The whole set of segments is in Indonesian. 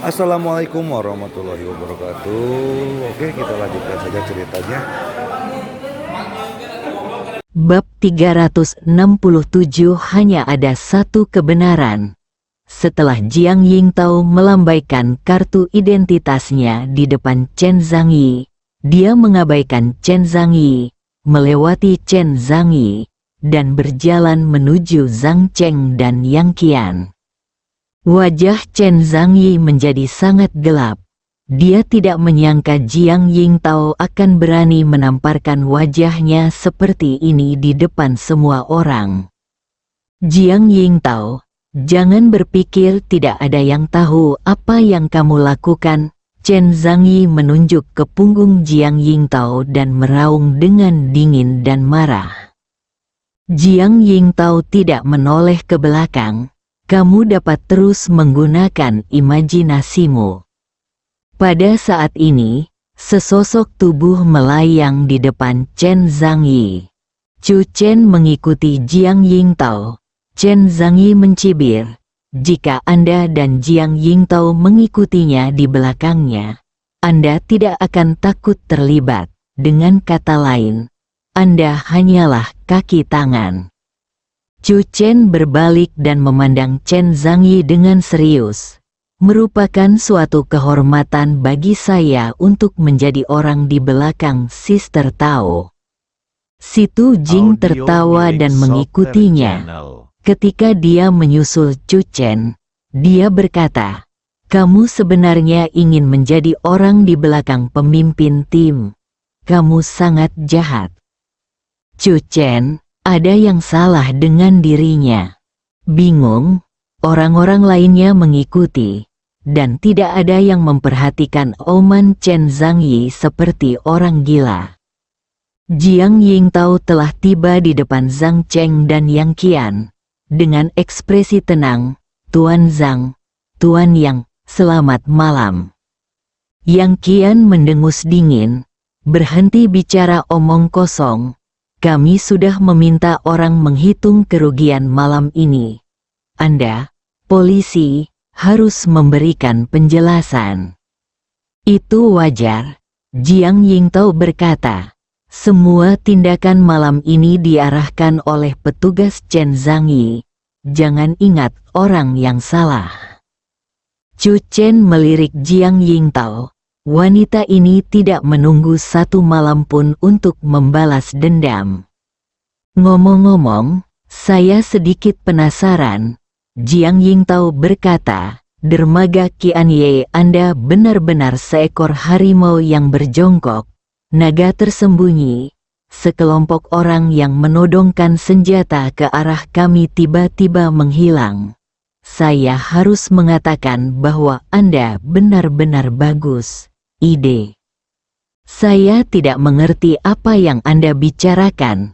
Assalamualaikum warahmatullahi wabarakatuh. Oke, kita lanjutkan saja ceritanya. Bab 367. Hanya ada satu kebenaran. Setelah Jiang Yingtao melambaikan kartu identitasnya di depan Chen Zhangyi, dia mengabaikan Chen Zhangyi, melewati Chen Zhangyi, dan berjalan menuju Zhang Cheng dan Yang Qian. Wajah Chen Zhangyi menjadi sangat gelap. Dia tidak menyangka Jiang Yingtao akan berani menamparkan wajahnya seperti ini di depan semua orang. Jiang Yingtao, jangan berpikir tidak ada yang tahu apa yang kamu lakukan. Chen Zhangyi menunjuk ke punggung Jiang Yingtao dan meraung dengan dingin dan marah. Jiang Yingtao tidak menoleh ke belakang. Kamu dapat terus menggunakan imajinasimu. Pada saat ini, sesosok tubuh melayang di depan Chen Zhangyi. Chu Chen mengikuti Jiang Yingtao. Chen Zhangyi mencibir, jika Anda dan Jiang Yingtao mengikutinya di belakangnya, Anda tidak akan takut terlibat. Dengan kata lain, Anda hanyalah kaki tangan. Chu Chen berbalik dan memandang Chen Zhangyi dengan serius. Merupakan suatu kehormatan bagi saya untuk menjadi orang di belakang Sister Tao. Si Tu Jing tertawa dan mengikutinya. Ketika dia menyusul Chu Chen, dia berkata, "Kamu sebenarnya ingin menjadi orang di belakang pemimpin tim. Kamu sangat jahat." Chu Chen, ada yang salah dengan dirinya. Bingung, orang-orang lainnya mengikuti, dan tidak ada yang memperhatikan oman Chen Zhangyi seperti orang gila. Jiang Yingtao telah tiba di depan Zhang Cheng dan Yang Qian. Dengan ekspresi tenang, "Tuan Zhang, Tuan Yang, selamat malam." Yang Qian mendengus dingin, "Berhenti bicara omong kosong. Kami sudah meminta orang menghitung kerugian malam ini. Anda, polisi, harus memberikan penjelasan." "Itu wajar," Jiang Yingtao berkata. "Semua tindakan malam ini diarahkan oleh petugas Chen Zhangyi. Jangan ingat orang yang salah." Chu Chen melirik Jiang Yingtao. Wanita ini tidak menunggu satu malam pun untuk membalas dendam. "Ngomong-ngomong, saya sedikit penasaran," Jiang Yingtao berkata. "Dermaga Qianye, Anda benar-benar seekor harimau yang berjongkok, naga tersembunyi. Sekelompok orang yang menodongkan senjata ke arah kami tiba-tiba menghilang. Saya harus mengatakan bahwa Anda benar-benar bagus. Ide. Saya tidak mengerti apa yang Anda bicarakan."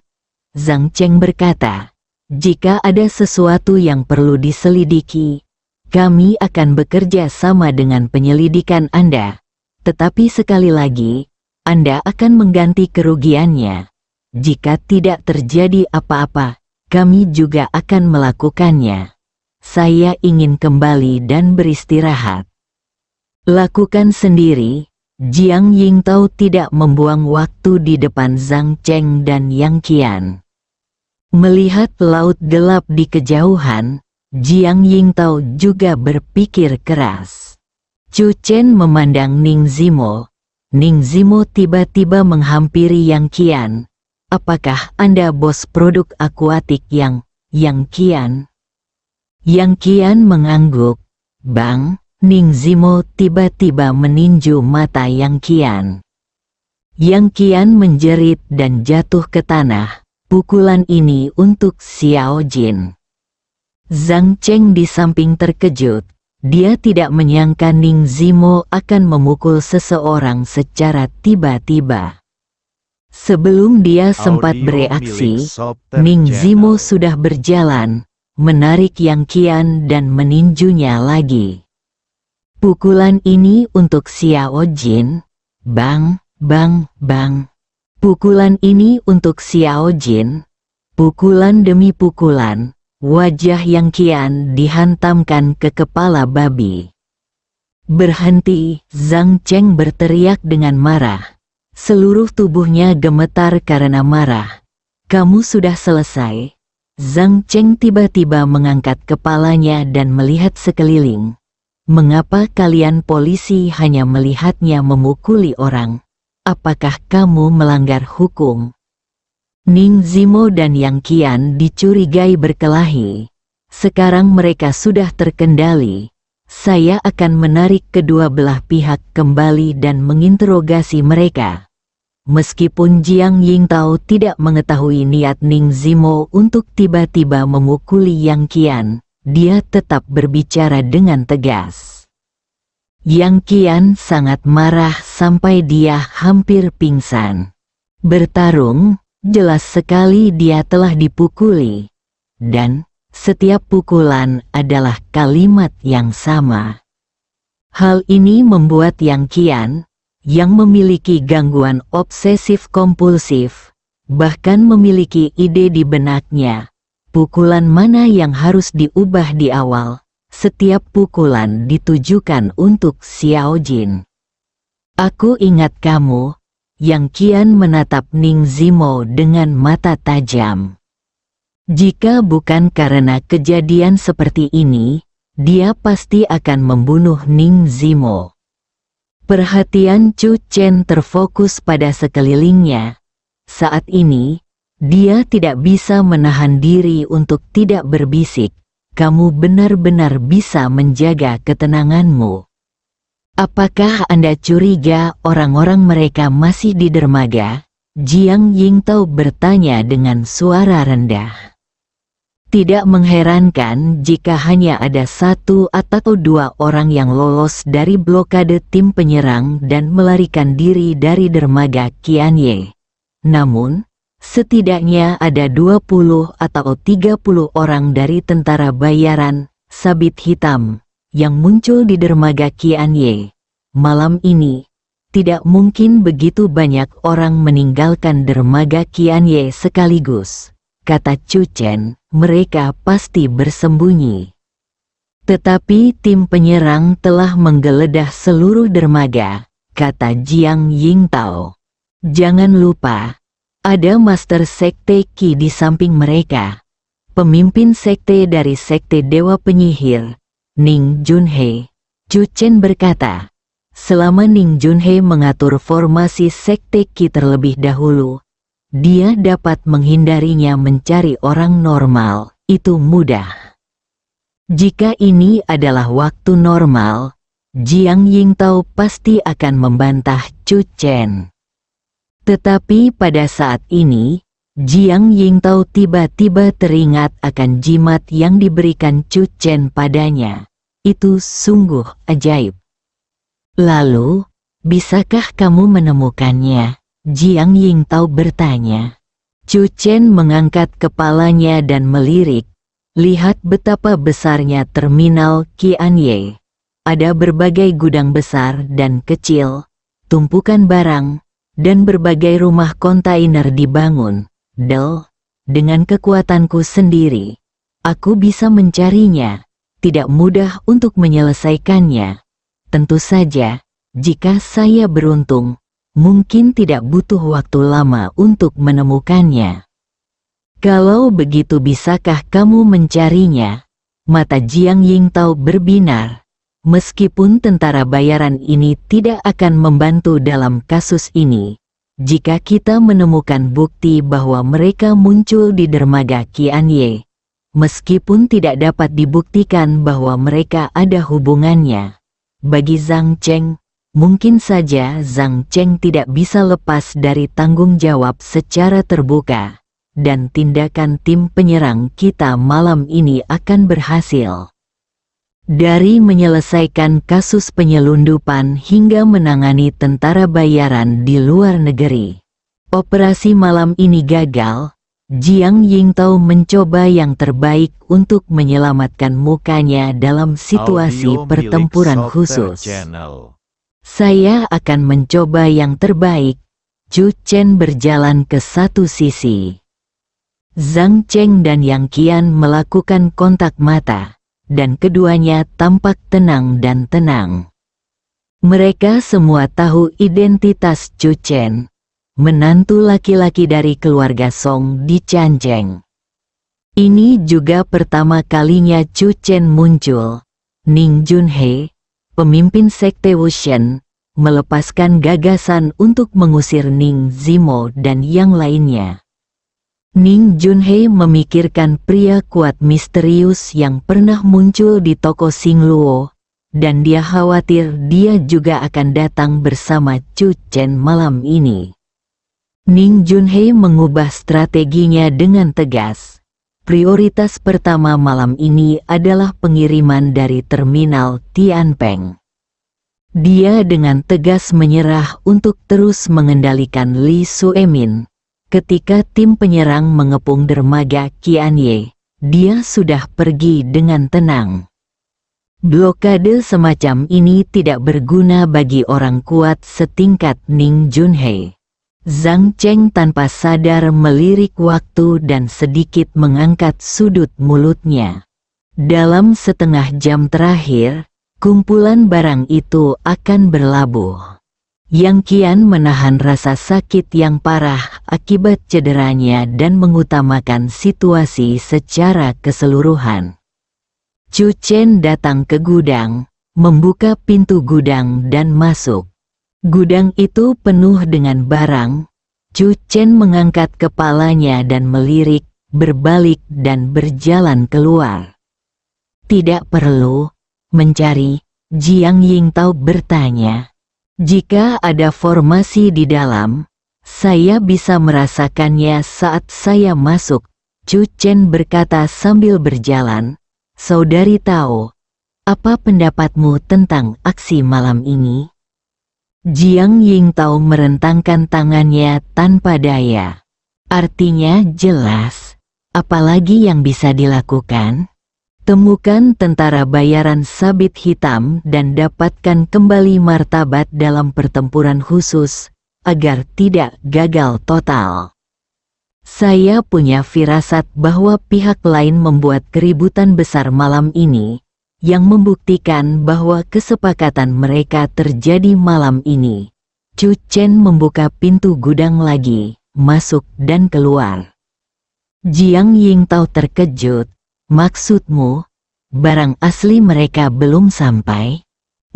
Zhang Cheng berkata, "Jika ada sesuatu yang perlu diselidiki, kami akan bekerja sama dengan penyelidikan Anda. Tetapi sekali lagi, Anda akan mengganti kerugiannya. Jika tidak terjadi apa-apa, kami juga akan melakukannya. Saya ingin kembali dan beristirahat." "Lakukan sendiri." Jiang Yingtao tidak membuang waktu di depan Zhang Cheng dan Yang Qian. Melihat laut gelap di kejauhan, Jiang Yingtao juga berpikir keras. Chu Chen memandang Ning Zimo. Ning Zimo tiba-tiba menghampiri Yang Qian. "Apakah Anda bos produk akuatik Yang Qian?" Yang Qian mengangguk. "Bang." Ning Zimo tiba-tiba meninju mata Yang Qian. Yang Qian menjerit dan jatuh ke tanah. Pukulan ini untuk Xiao Jin. Zhang Cheng di samping terkejut. Dia tidak menyangka Ning Zimo akan memukul seseorang secara tiba-tiba. Sebelum dia sempat bereaksi, Ning Zimo sudah berjalan, menarik Yang Qian dan meninjunya lagi. Pukulan ini untuk Xiao Jin. Bang, bang, bang. Pukulan ini untuk Xiao Jin. Pukulan demi pukulan, wajah Yang Qian dihantamkan ke kepala babi. Berhenti, Zhang Cheng berteriak dengan marah. Seluruh tubuhnya gemetar karena marah. Kamu sudah selesai? Zhang Cheng tiba-tiba mengangkat kepalanya dan melihat sekeliling. Mengapa kalian polisi hanya melihatnya memukuli orang? Apakah kamu melanggar hukum? Ning Zimo dan Yang Qian dicurigai berkelahi. Sekarang mereka sudah terkendali. Saya akan menarik kedua belah pihak kembali dan menginterogasi mereka. Meskipun Jiang Yingtao tidak mengetahui niat Ning Zimo untuk tiba-tiba memukuli Yang Qian, dia tetap berbicara dengan tegas. Yang Qian sangat marah sampai dia hampir pingsan. Bertarung, jelas sekali dia telah dipukuli. Dan setiap pukulan adalah kalimat yang sama. Hal ini membuat Yang Qian, yang memiliki gangguan obsesif-kompulsif, bahkan memiliki ide di benaknya, pukulan mana yang harus diubah di awal. Setiap pukulan ditujukan untuk Xiao Jin. Aku ingat kamu. Yang Qian menatap Ning Zimo dengan mata tajam. Jika bukan karena kejadian seperti ini, dia pasti akan membunuh Ning Zimo. Perhatian Chu Chen terfokus pada sekelilingnya. Saat ini, dia tidak bisa menahan diri untuk tidak berbisik. Kamu benar-benar bisa menjaga ketenanganmu. Apakah Anda curiga orang-orang mereka masih di dermaga? Jiang Yingtao bertanya dengan suara rendah. Tidak mengherankan jika hanya ada satu atau dua orang yang lolos dari blokade tim penyerang dan melarikan diri dari dermaga Qianye. Namun, setidaknya ada 20 atau 30 orang dari tentara bayaran, sabit hitam, yang muncul di dermaga Qianye. Malam ini, tidak mungkin begitu banyak orang meninggalkan dermaga Qianye sekaligus. Kata Chu Chen, mereka pasti bersembunyi. Tetapi tim penyerang telah menggeledah seluruh dermaga, kata Jiang Yingtao. Jangan lupa, ada Master Sekte Qi di samping mereka. Pemimpin sekte dari Sekte Dewa Penyihir, Ning Junhe. Chu Chen berkata, selama Ning Junhe mengatur formasi Sekte Qi terlebih dahulu, dia dapat menghindarinya mencari orang normal, itu mudah. Jika ini adalah waktu normal, Jiang Yingtao pasti akan membantah Chu Chen. Tetapi pada saat ini, Jiang Yingtao tiba-tiba teringat akan jimat yang diberikan Chu Chen padanya. Itu sungguh ajaib. Lalu, bisakah kamu menemukannya? Jiang Yingtao bertanya. Chu Chen mengangkat kepalanya dan melirik. Lihat betapa besarnya terminal Qianye. Ada berbagai gudang besar dan kecil, tumpukan barang, dan berbagai rumah kontainer dibangun. Dengan kekuatanku sendiri, aku bisa mencarinya. Tidak mudah untuk menyelesaikannya. Tentu saja, jika saya beruntung, mungkin tidak butuh waktu lama untuk menemukannya. Kalau begitu bisakah kamu mencarinya? Mata Jiang Yingtao berbinar. Meskipun tentara bayaran ini tidak akan membantu dalam kasus ini, jika kita menemukan bukti bahwa mereka muncul di dermaga Qianye, meskipun tidak dapat dibuktikan bahwa mereka ada hubungannya, bagi Zhang Cheng, mungkin saja Zhang Cheng tidak bisa lepas dari tanggung jawab secara terbuka, dan tindakan tim penyerang kita malam ini akan berhasil. Dari menyelesaikan kasus penyelundupan hingga menangani tentara bayaran di luar negeri, operasi malam ini gagal. Jiang Yingtao mencoba yang terbaik untuk menyelamatkan mukanya dalam situasi pertempuran khusus. Saya akan mencoba yang terbaik. Chu Chen berjalan ke satu sisi. Zhang Cheng dan Yang Qian melakukan kontak mata, dan keduanya tampak tenang dan tenang. Mereka semua tahu identitas Chu Chen, menantu laki-laki dari keluarga Song di Canjeng. Ini juga pertama kalinya Chu Chen muncul. Ning Junhei, pemimpin sekte Wushen, melepaskan gagasan untuk mengusir Ning Zimo dan yang lainnya. Ning Junhei memikirkan pria kuat misterius yang pernah muncul di toko Xingluo, dan dia khawatir dia juga akan datang bersama Chu Chen malam ini. Ning Junhei mengubah strateginya dengan tegas. Prioritas pertama malam ini adalah pengiriman dari terminal Tianpeng. Dia dengan tegas menyerah untuk terus mengendalikan Li Suemin. Ketika tim penyerang mengepung dermaga Qianye, dia sudah pergi dengan tenang. Blokade semacam ini tidak berguna bagi orang kuat setingkat Ning Junhei. Zhang Cheng tanpa sadar melirik waktu dan sedikit mengangkat sudut mulutnya. Dalam setengah jam terakhir, kumpulan barang itu akan berlabuh. Yang Qian menahan rasa sakit yang parah akibat cederanya dan mengutamakan situasi secara keseluruhan. Chu Chen datang ke gudang, membuka pintu gudang dan masuk. Gudang itu penuh dengan barang. Chu Chen mengangkat kepalanya dan melirik, berbalik dan berjalan keluar. Tidak perlu mencari, Jiang Yingtao bertanya. Jika ada formasi di dalam, saya bisa merasakannya saat saya masuk, Chu Chen berkata sambil berjalan. Saudari Tao, apa pendapatmu tentang aksi malam ini? Jiang Yingtao merentangkan tangannya tanpa daya. Artinya jelas, apalagi yang bisa dilakukan? Temukan tentara bayaran sabit hitam dan dapatkan kembali martabat dalam pertempuran khusus, agar tidak gagal total. Saya punya firasat bahwa pihak lain membuat keributan besar malam ini, yang membuktikan bahwa kesepakatan mereka terjadi malam ini. Chu Chen membuka pintu gudang lagi, masuk dan keluar. Jiang Yingtao terkejut. Maksudmu, barang asli mereka belum sampai?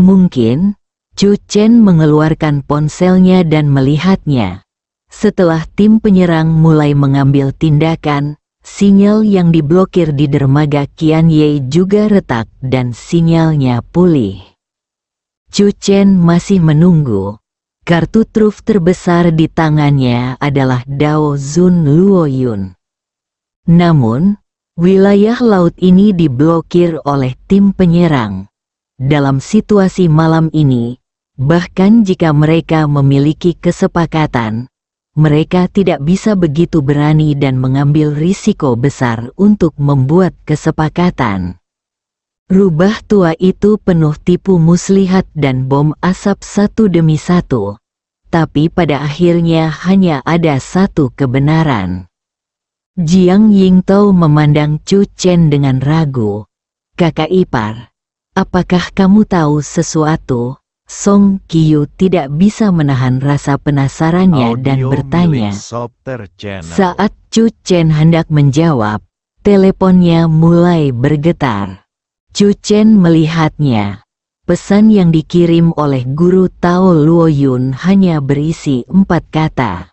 Mungkin. Chu Chen mengeluarkan ponselnya dan melihatnya. Setelah tim penyerang mulai mengambil tindakan, sinyal yang diblokir di dermaga Qianye juga retak dan sinyalnya pulih. Chu Chen masih menunggu. Kartu truf terbesar di tangannya adalah Dao Zun Luoyun. Namun, wilayah laut ini diblokir oleh tim penyerang. Dalam situasi malam ini, bahkan jika mereka memiliki kesepakatan, mereka tidak bisa begitu berani dan mengambil risiko besar untuk membuat kesepakatan. Rubah tua itu penuh tipu muslihat dan bom asap satu demi satu, tapi pada akhirnya hanya ada satu kebenaran. Jiang Yingtao memandang Chu Chen dengan ragu. Kakak ipar, apakah kamu tahu sesuatu? Song Qiu tidak bisa menahan rasa penasarannya dan bertanya. Saat Chu Chen hendak menjawab, teleponnya mulai bergetar. Chu Chen melihatnya. Pesan yang dikirim oleh guru Tao Luoyun hanya berisi 4 kata.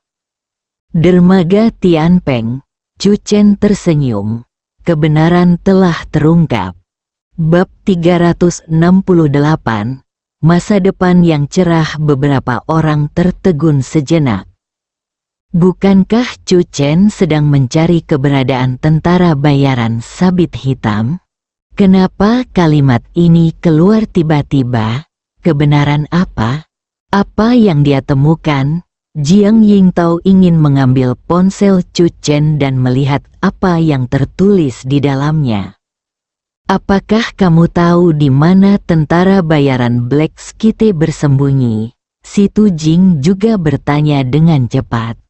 Dermaga Tianpeng. Chu Chen tersenyum. Kebenaran telah terungkap. Bab 368. Masa depan yang cerah. Beberapa orang tertegun sejenak. Bukankah Chu Chen sedang mencari keberadaan tentara bayaran sabit hitam? Kenapa kalimat ini keluar tiba-tiba? Kebenaran apa? Apa yang dia temukan? Jiang Yingtao ingin mengambil ponsel Chu Chen dan melihat apa yang tertulis di dalamnya. Apakah kamu tahu di mana tentara bayaran Black Skite bersembunyi? Si Tu Jing juga bertanya dengan cepat.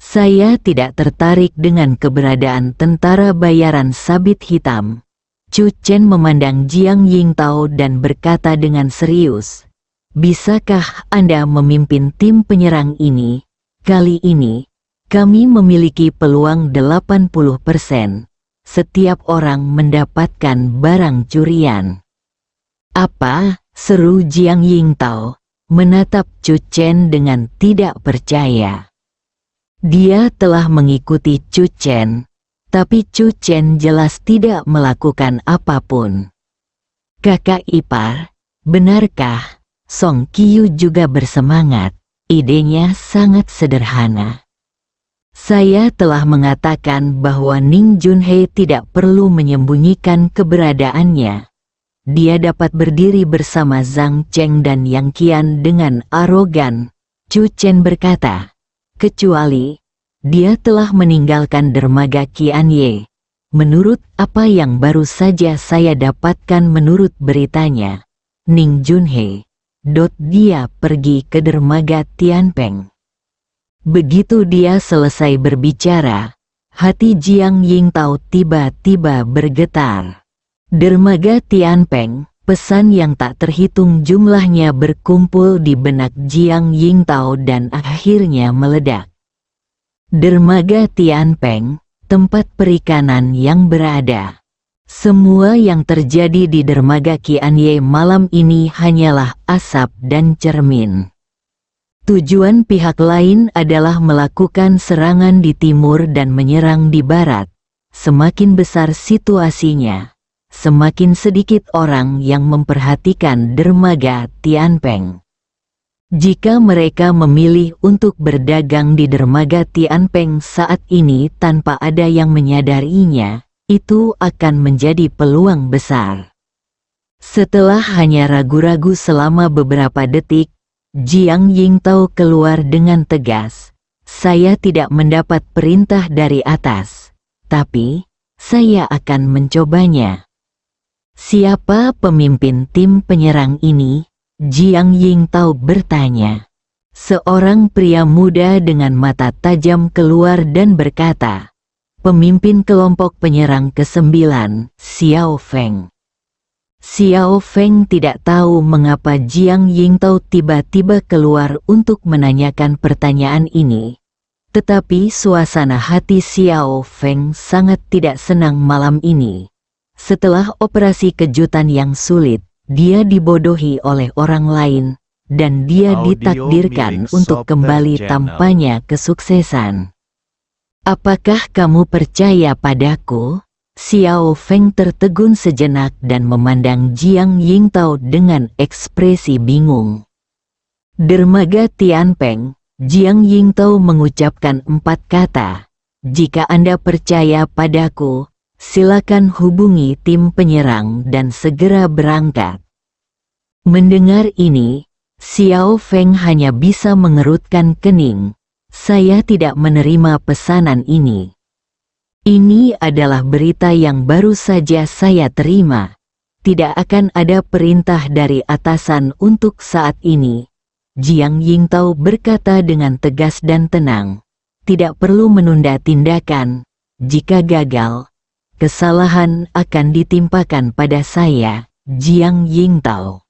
Saya tidak tertarik dengan keberadaan tentara bayaran sabit hitam. Chu Chen memandang Jiang Yingtao dan berkata dengan serius. bisakah Anda memimpin tim penyerang ini? Kali ini, kami memiliki peluang 80%. Setiap orang mendapatkan barang curian." "Apa?" seru Jiang Yingtao, menatap Chu Chen dengan tidak percaya. Dia telah mengikuti Chu Chen, tapi Chu Chen jelas tidak melakukan apapun. "Kakak ipar, benarkah?" Song Qiu juga bersemangat. Idenya sangat sederhana. "Saya telah mengatakan bahwa Ning Junhei tidak perlu menyembunyikan keberadaannya. Dia dapat berdiri bersama Zhang Cheng dan Yang Qian dengan arogan," Chu Chen berkata. "Kecuali, dia telah meninggalkan dermaga Qianye. Menurut apa yang baru saja saya dapatkan menurut beritanya, Ning Junhei, dia pergi ke dermaga Tianpeng." Begitu dia selesai berbicara, hati Jiang Yingtao tiba-tiba bergetar. Dermaga Tianpeng, pesan yang tak terhitung jumlahnya berkumpul di benak Jiang Yingtao dan akhirnya meledak. Dermaga Tianpeng, tempat perikanan yang berada. Semua yang terjadi di dermaga Qianye malam ini hanyalah asap dan cermin. Tujuan pihak lain adalah melakukan serangan di timur dan menyerang di barat. Semakin besar situasinya, semakin sedikit orang yang memperhatikan dermaga Tianpeng. Jika mereka memilih untuk berdagang di dermaga Tianpeng saat ini tanpa ada yang menyadarinya, itu akan menjadi peluang besar. Setelah hanya ragu-ragu selama beberapa detik, Jiang Yingtao keluar dengan tegas. "Saya tidak mendapat perintah dari atas, tapi saya akan mencobanya." "Siapa pemimpin tim penyerang ini?" Jiang Yingtao bertanya. Seorang pria muda dengan mata tajam keluar dan berkata, "Pemimpin kelompok penyerang ke-9, Xiao Feng." Xiao Feng tidak tahu mengapa Jiang Yingtao tiba-tiba keluar untuk menanyakan pertanyaan ini. Tetapi suasana hati Xiao Feng sangat tidak senang malam ini. Setelah operasi kejutan yang sulit, dia dibodohi oleh orang lain, dan dia Audio ditakdirkan milik untuk Soper kembali Channel. tampaknya kesuksesan. "Apakah kamu percaya padaku?" Xiao Feng tertegun sejenak dan memandang Jiang Yingtao dengan ekspresi bingung. "Dermaga Tianpeng," Jiang Yingtao mengucapkan 4 kata. "Jika Anda percaya padaku, silakan hubungi tim penyerang dan segera berangkat." Mendengar ini, Xiao Feng hanya bisa mengerutkan kening. "Saya tidak menerima pesanan ini. Ini adalah berita yang baru saja saya terima. Tidak akan ada perintah dari atasan untuk saat ini." Jiang Yingtao berkata dengan tegas dan tenang. "Tidak perlu menunda tindakan. Jika gagal, kesalahan akan ditimpakan pada saya, Jiang Yingtao."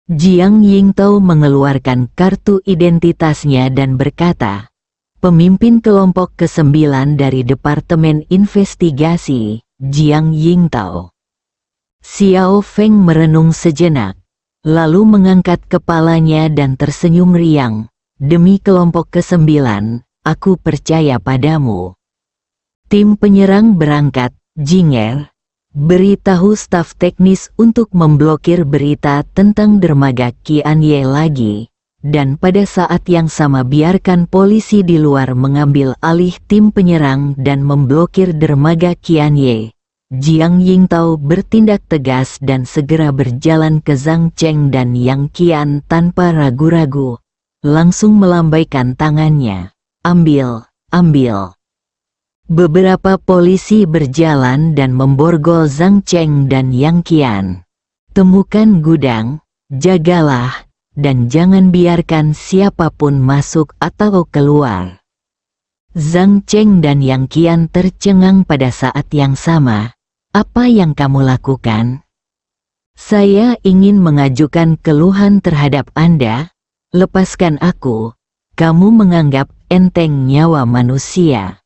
Jiang Yingtao mengeluarkan kartu identitasnya dan berkata, "Pemimpin kelompok ke-9 dari Departemen Investigasi, Jiang Yingtao." Xiao Feng merenung sejenak, lalu mengangkat kepalanya dan tersenyum riang. "Demi kelompok ke-9, aku percaya padamu." Tim penyerang berangkat. Jinger, beritahu staf teknis untuk memblokir berita tentang dermaga Qianye lagi. Dan pada saat yang sama biarkan polisi di luar mengambil alih tim penyerang dan memblokir dermaga Qianye. Jiang Yingtao bertindak tegas dan segera berjalan ke Zhang Cheng dan Yang Qian tanpa ragu-ragu. Langsung melambaikan tangannya. "Ambil, ambil." Beberapa polisi berjalan dan memborgol Zhang Cheng dan Yang Qian. "Temukan gudang, jagalah, dan jangan biarkan siapapun masuk atau keluar." Zhang Cheng dan Yang Qian tercengang pada saat yang sama. "Apa yang kamu lakukan?" Saya ingin mengajukan keluhan terhadap Anda. Lepaskan aku. Kamu menganggap enteng nyawa manusia.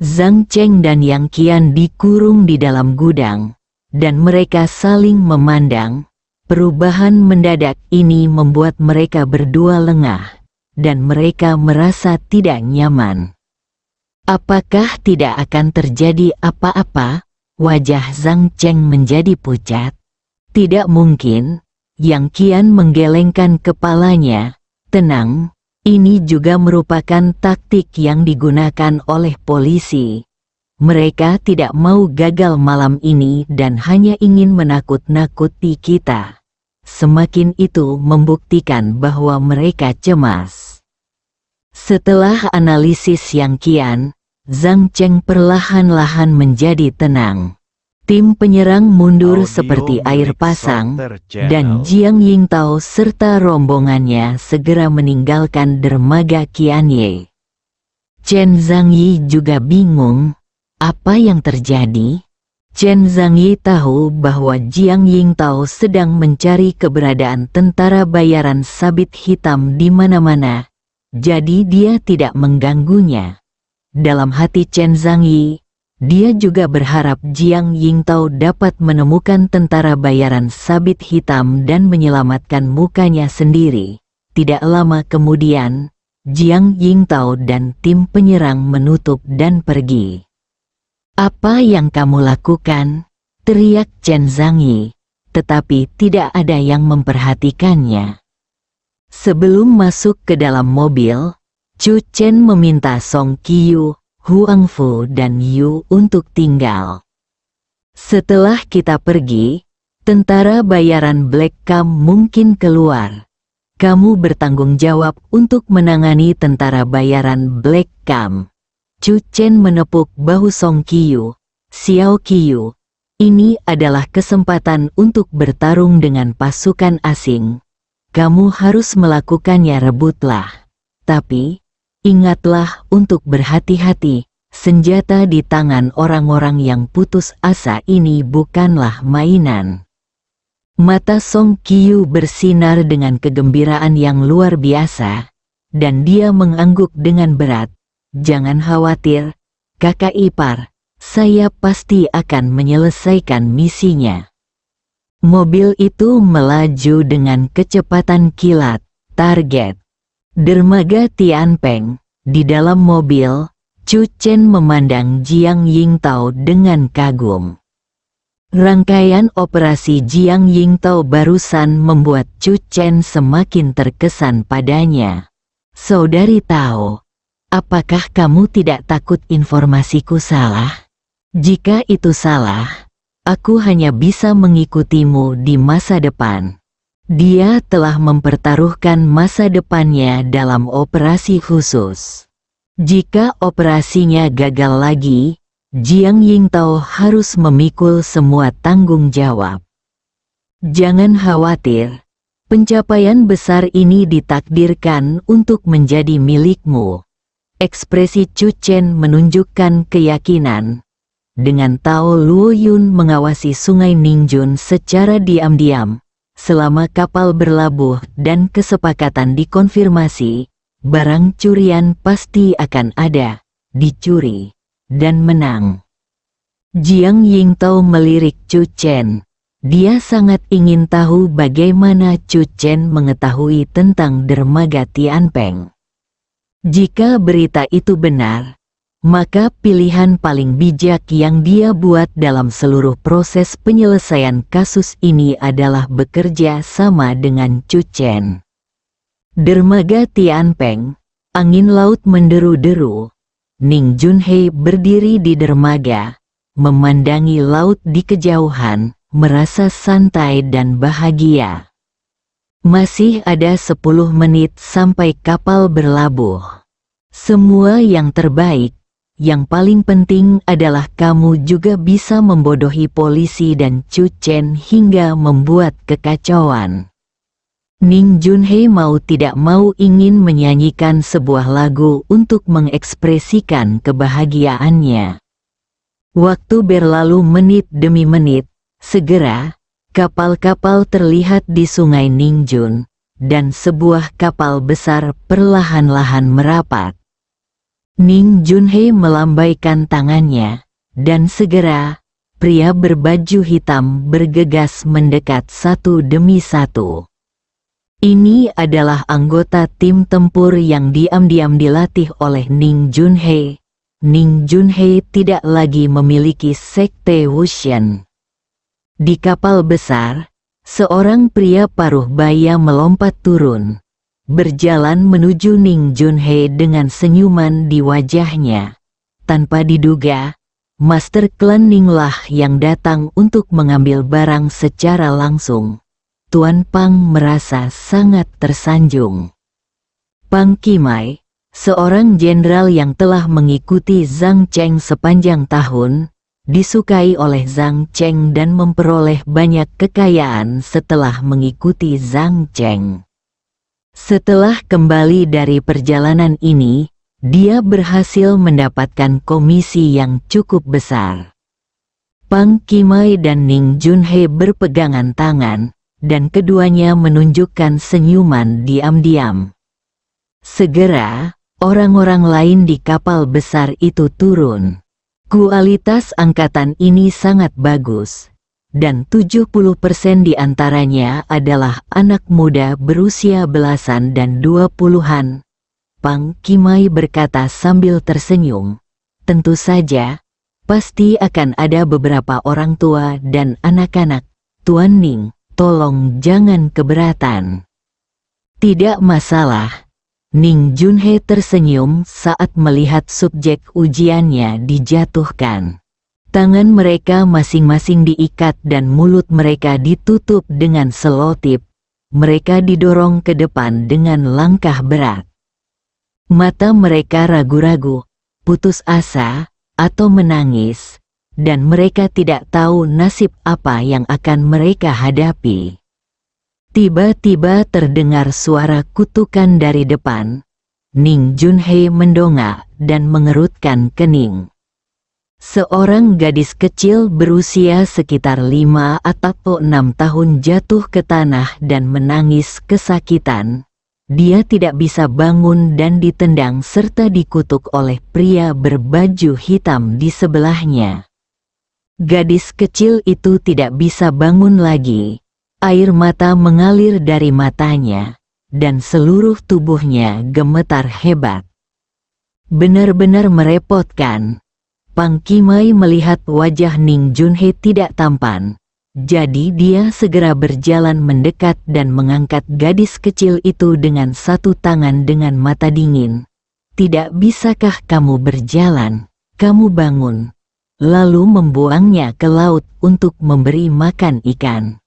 Zhang Cheng dan Yang Qian dikurung di dalam gudang, dan mereka saling memandang. Perubahan mendadak ini membuat mereka berdua lengah, dan mereka merasa tidak nyaman. Apakah tidak akan terjadi apa-apa? Wajah Zhang Cheng menjadi pucat. Tidak mungkin. Yang Qian menggelengkan kepalanya. Tenang, ini juga merupakan taktik yang digunakan oleh polisi. Mereka tidak mau gagal malam ini dan hanya ingin menakut-nakuti kita. Semakin itu membuktikan bahwa mereka cemas. Setelah analisis Yang Qian, Zhang Cheng perlahan-lahan menjadi tenang. Tim penyerang mundur seperti air pasang, dan Jiang Yingtao serta rombongannya segera meninggalkan dermaga Qianye. Chen Zhangyi juga bingung, apa yang terjadi? Chen Zhangyi tahu bahwa Jiang Yingtao sedang mencari keberadaan tentara bayaran sabit hitam di mana-mana, jadi dia tidak mengganggunya. Dalam hati Chen Zhangyi, dia juga berharap Jiang Yingtao dapat menemukan tentara bayaran sabit hitam dan menyelamatkan mukanya sendiri. Tidak lama kemudian, Jiang Yingtao dan tim penyerang menutup dan pergi. Apa yang kamu lakukan? Teriak Chen Zhangyi, tetapi tidak ada yang memperhatikannya. Sebelum masuk ke dalam mobil, Chu Chen meminta Song Qiyu, Huang Fu dan Yu untuk tinggal. Setelah kita pergi, tentara bayaran Black Cam mungkin keluar. Kamu bertanggung jawab untuk menangani tentara bayaran Black Cam. Chu Chen menepuk bahu Song Qiyu. Xiao Qiyu, ini adalah kesempatan untuk bertarung dengan pasukan asing. Kamu harus melakukannya, rebutlah. Tapi, ingatlah untuk berhati-hati, senjata di tangan orang-orang yang putus asa ini bukanlah mainan. Mata Song Qiyu bersinar dengan kegembiraan yang luar biasa, dan dia mengangguk dengan berat. Jangan khawatir, kakak ipar, saya pasti akan menyelesaikan misinya. Mobil itu melaju dengan kecepatan kilat, target. Dermaga Tianpeng. Di dalam mobil, Chu Chen memandang Jiang Yingtao dengan kagum. Rangkaian operasi Jiang Yingtao barusan membuat Chu Chen semakin terkesan padanya. Saudari Tao, apakah kamu tidak takut informasiku salah? Jika itu salah, aku hanya bisa mengikutimu di masa depan. Dia telah mempertaruhkan masa depannya dalam operasi khusus. Jika operasinya gagal lagi, Jiang Yingtao harus memikul semua tanggung jawab. Jangan khawatir, pencapaian besar ini ditakdirkan untuk menjadi milikmu. Ekspresi Chu Chen menunjukkan keyakinan. Dengan Tao Luoyun mengawasi Sungai Ningjun secara diam-diam, selama kapal berlabuh dan kesepakatan dikonfirmasi, barang curian pasti akan ada, dicuri, dan menang. Jiang Yingtao melirik Chu Chen. Dia sangat ingin tahu bagaimana Chu Chen mengetahui tentang dermaga Tianpeng. Jika berita itu benar, maka pilihan paling bijak yang dia buat dalam seluruh proses penyelesaian kasus ini adalah bekerja sama dengan Chu Chen. Dermaga Tianpeng, angin laut menderu-deru. Ning Junhei berdiri di dermaga, memandangi laut di kejauhan, merasa santai dan bahagia. Masih ada 10 menit sampai kapal berlabuh. Semua yang terbaik. Yang paling penting adalah kamu juga bisa membodohi polisi dan Chu Chen hingga membuat kekacauan. Ning Junhei mau tidak mau ingin menyanyikan sebuah lagu untuk mengekspresikan kebahagiaannya. Waktu berlalu menit demi menit, segera, Kapal-kapal terlihat di Sungai Ningjun, dan sebuah kapal besar perlahan-lahan merapat. Ning Junhei melambaikan tangannya, dan segera, pria berbaju hitam bergegas mendekat satu demi satu. Ini adalah anggota tim tempur yang diam-diam dilatih oleh Ning Junhei. Ning Junhei tidak lagi memiliki sekte Wushen. Di kapal besar, seorang pria paruh baya melompat turun, berjalan menuju Ning Junhei dengan senyuman di wajahnya. Tanpa diduga, Master Klan Ning lah yang datang untuk mengambil barang secara langsung. Tuan Pang merasa sangat tersanjung. Pang Qimai, seorang jenderal yang telah mengikuti Zhang Cheng sepanjang tahun, disukai oleh Zhang Cheng dan memperoleh banyak kekayaan setelah mengikuti Zhang Cheng. Setelah kembali dari perjalanan ini, dia berhasil mendapatkan komisi yang cukup besar. Pang Qimai dan Ning Junhei berpegangan tangan, dan keduanya menunjukkan senyuman diam-diam. Segera, orang-orang lain di kapal besar itu turun. Kualitas angkatan ini sangat bagus, dan 70% di antaranya adalah anak muda berusia belasan dan 20-an. Pang Qimai berkata sambil tersenyum, tentu saja, pasti akan ada beberapa orang tua dan anak-anak. Tuan Ning, tolong jangan keberatan. Tidak masalah. Ning Junhei tersenyum saat melihat subjek ujiannya dijatuhkan. Tangan mereka masing-masing diikat dan mulut mereka ditutup dengan selotip. Mereka didorong ke depan dengan langkah berat. Mata mereka ragu-ragu, putus asa, atau menangis, dan mereka tidak tahu nasib apa yang akan mereka hadapi. Tiba-tiba terdengar suara kutukan dari depan. Ning Junhei mendongak dan mengerutkan kening. Seorang gadis kecil berusia sekitar 5 atau 6 tahun jatuh ke tanah dan menangis kesakitan. Dia tidak bisa bangun dan ditendang serta dikutuk oleh pria berbaju hitam di sebelahnya. Gadis kecil itu tidak bisa bangun lagi. Air mata mengalir dari matanya, dan seluruh tubuhnya gemetar hebat. Benar-benar merepotkan. Pang Qimai melihat wajah Ning Junhei tidak tampan, jadi dia segera berjalan mendekat dan mengangkat gadis kecil itu dengan satu tangan dengan mata dingin. Tidak bisakah kamu berjalan? Kamu bangun. Lalu membuangnya ke laut untuk memberi makan ikan.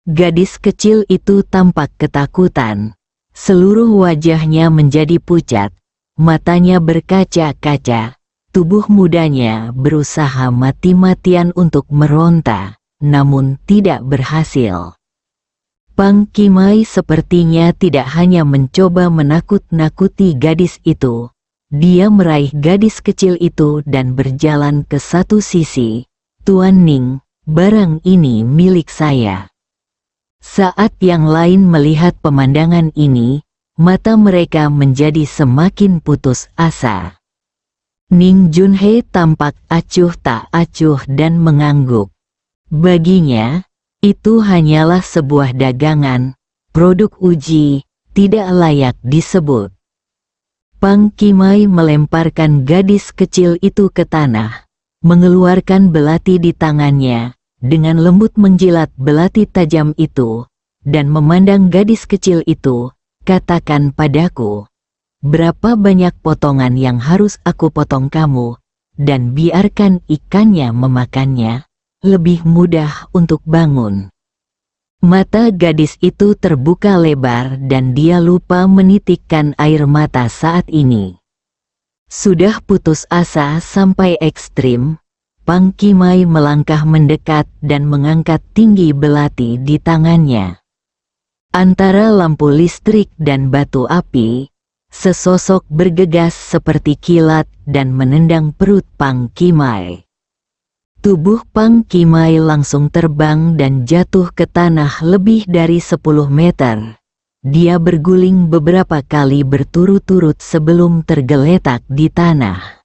Gadis kecil itu tampak ketakutan. Seluruh wajahnya menjadi pucat, matanya berkaca-kaca. Tubuh mudanya berusaha mati-matian untuk meronta, namun tidak berhasil. Pang Qimai sepertinya tidak hanya mencoba menakut-nakuti gadis itu. Dia meraih gadis kecil itu dan berjalan ke satu sisi. Tuan Ning, barang ini milik saya. Saat yang lain melihat pemandangan ini, mata mereka menjadi semakin putus asa. Ning Junhei tampak acuh tak acuh dan mengangguk. Baginya, itu hanyalah sebuah dagangan, produk uji, tidak layak disebut. Pang Qimai melemparkan gadis kecil itu ke tanah, mengeluarkan belati di tangannya, dengan lembut menjilat belati tajam itu, dan memandang gadis kecil itu, katakan padaku, berapa banyak potongan yang harus aku potong kamu, dan biarkan ikannya memakannya, lebih mudah untuk bangun. Mata gadis itu terbuka lebar dan dia lupa menitikkan air mata saat ini. Sudah putus asa sampai ekstrim, Pang Qimai melangkah mendekat dan mengangkat tinggi belati di tangannya. Antara lampu listrik dan batu api, sesosok bergegas seperti kilat dan menendang perut Pang Qimai. Tubuh Pang Kimai langsung terbang dan jatuh ke tanah lebih dari 10 meter. Dia berguling beberapa kali berturut-turut sebelum tergeletak di tanah.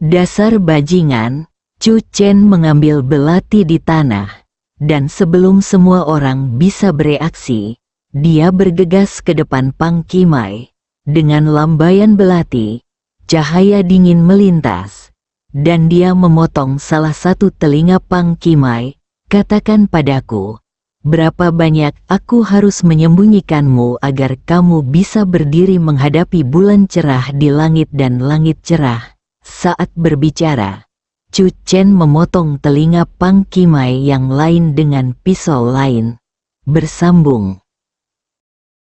Dasar bajingan, Chu Chen mengambil belati di tanah. Dan sebelum semua orang bisa bereaksi, dia bergegas ke depan Pang Kimai. Dengan lambaian belati, cahaya dingin melintas. Dan dia memotong salah satu telinga Pang Kimai. Katakan padaku, berapa banyak aku harus menyembunyikanmu agar kamu bisa berdiri menghadapi bulan cerah di langit dan langit cerah. Saat berbicara, Chu Chen memotong telinga Pang Kimai yang lain dengan pisau lain. Bersambung.